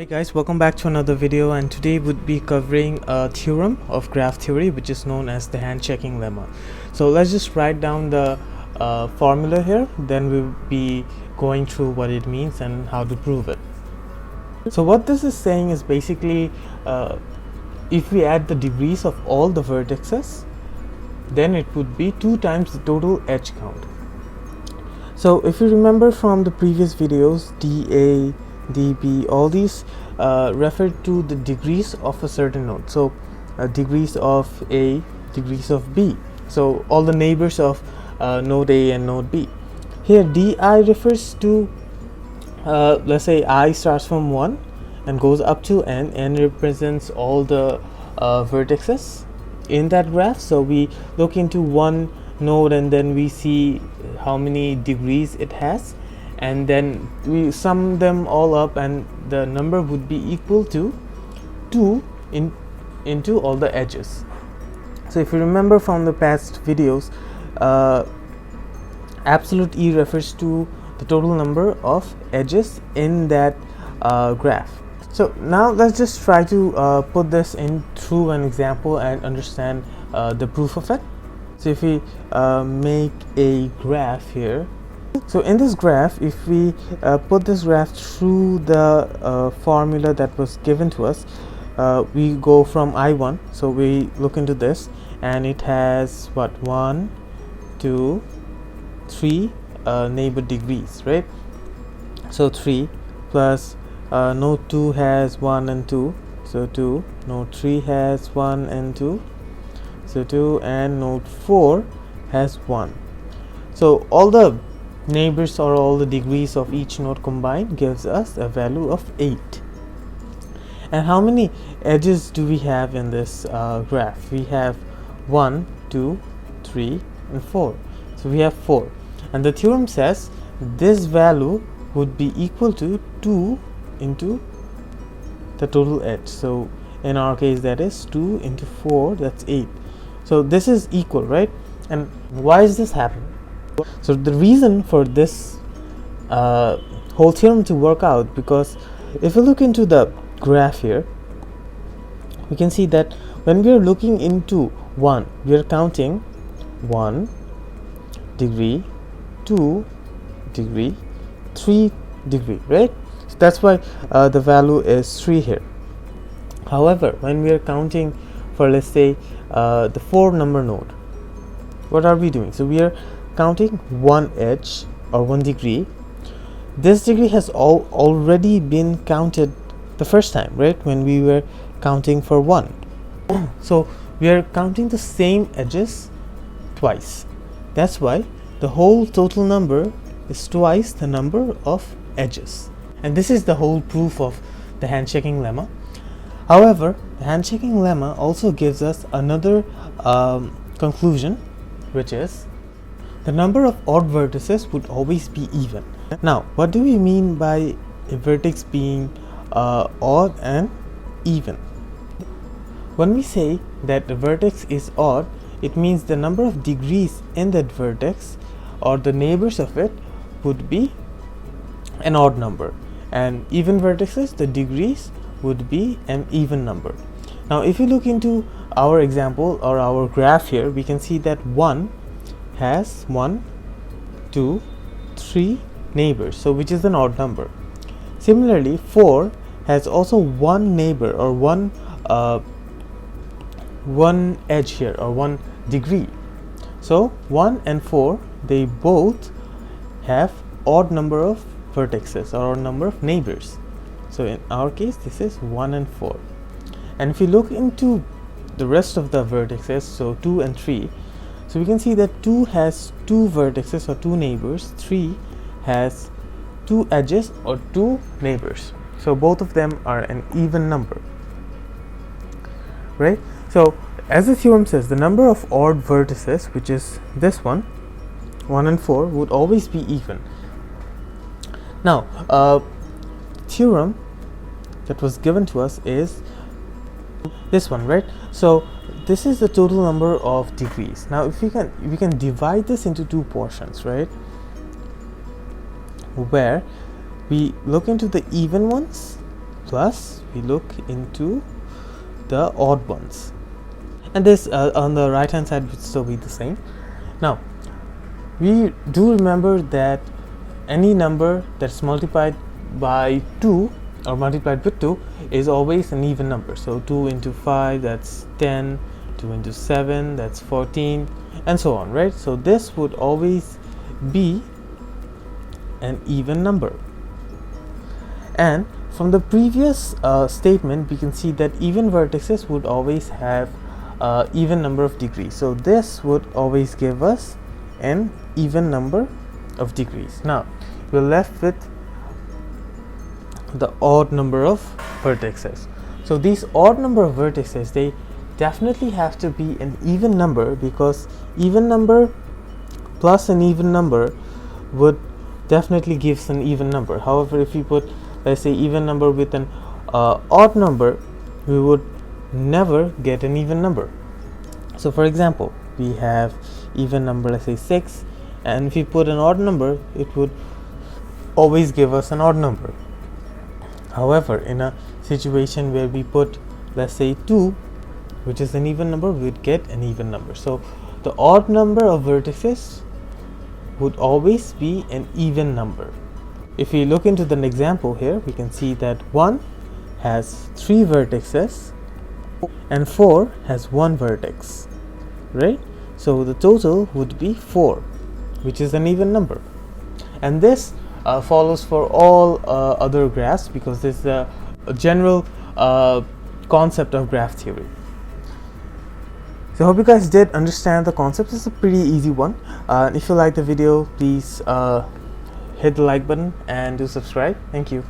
Hey guys, welcome back to another video, and today would be covering a theorem of graph theory which is known as the handshaking lemma. So let's just write down the formula here, then we'll be going through what it means and how to prove it. So what this is saying is basically if we add the degrees of all the vertices, then it would be 2 times the total edge count. So if you remember from the previous videos, dA, dB, all these refer to the degrees of a certain node. So degrees of A, degrees of B, so all the neighbors of node A and node B. Here di refers to let's say I starts from 1 and goes up to n represents all the vertices in that graph. So we look into one node and then we see how many degrees it has, and then we sum them all up, and the number would be equal to 2 into all the edges. So if you remember from the past videos, absolute E refers to the total number of edges in that graph. So now let's just try to put this in through an example and understand the proof of it. So if we make a graph here, so in this graph, if we put this graph through the formula that was given to us, we go from I1. So we look into this, and it has what, 1, 2, 3 neighbor degrees, right? So 3 plus node 2 has 1 and 2, so 2. Node 3 has 1 and 2, so 2, and node 4 has 1. So all the neighbors or all the degrees of each node combined gives us a value of 8. And how many edges do we have in this graph? We have 1, 2, 3 and 4. So we have 4, and the theorem says this value would be equal to 2 into the total edge. So in our case, that is 2 into 4, that's 8. So this is equal, right? And why is this happening? So the reason for this whole theorem to work out, because if we look into the graph here, we can see that when we are looking into 1, we are counting 1 degree, 2 degree, 3 degree, right? So that's why the value is 3 here. However, when we are counting for, let's say, the 4 number node, what are we doing? So we are counting one edge or 1 degree. This degree has already been counted the first time, right, when we were counting for 1. So we are counting the same edges twice. That's why the whole total number is twice the number of edges, and this is the whole proof of the handshaking lemma. However, the handshaking lemma also gives us another conclusion, which is the number of odd vertices would always be even. Now, what do we mean by a vertex being odd and even? When we say that the vertex is odd, it means the number of degrees in that vertex or the neighbors of it would be an odd number, and even vertices, the degrees would be an even number. Now if you look into our example or our graph here, we can see that 1 has 1, 2, 3 neighbors, so which is an odd number. Similarly, 4 has also one neighbor or one edge here or 1 degree. So 1 and 4, they both have odd number of vertices or number of neighbors. So in our case, this is 1 and 4. And if you look into the rest of the vertices, so 2 and 3, so we can see that 2 has 2 vertices or 2 neighbors, 3 has 2 edges or 2 neighbors. So both of them are an even number, right? So as the theorem says, the number of odd vertices, which is this one, 1 and 4, would always be even. Now theorem that was given to us is this one, right? So this is the total number of degrees. Now if we can divide this into 2 portions, right, where we look into the even ones plus we look into the odd ones, and this on the right hand side would still be the same. Now we do remember that any number that's multiplied by 2 or multiplied with 2 is always an even number. So 2 into 5, that's 10, 2 into 7, that's 14, and so on, right? So this would always be an even number. And from the previous statement, we can see that even vertices would always have even number of degrees. So this would always give us an even number of degrees. Now we're left with the odd number of vertices. So these odd number of vertices, they definitely have to be an even number, because even number plus an even number would definitely gives an even number. However, if you put, let's say, even number with an odd number, we would never get an even number. So for example, we have even number, let's say 6, and if we put an odd number, it would always give us an odd number. However, in a situation where we put, let's say 2, which is an even number, we would get an even number. So the odd number of vertices would always be an even number. If we look into the example here, we can see that 1 has 3 vertices and 4 has 1 vertex, right? So the total would be 4, which is an even number. And this follows for all other graphs, because this is a general concept of graph theory. So I hope you guys did understand the concept. It's a pretty easy one. If you like the video, please hit the like button and do subscribe. Thank you.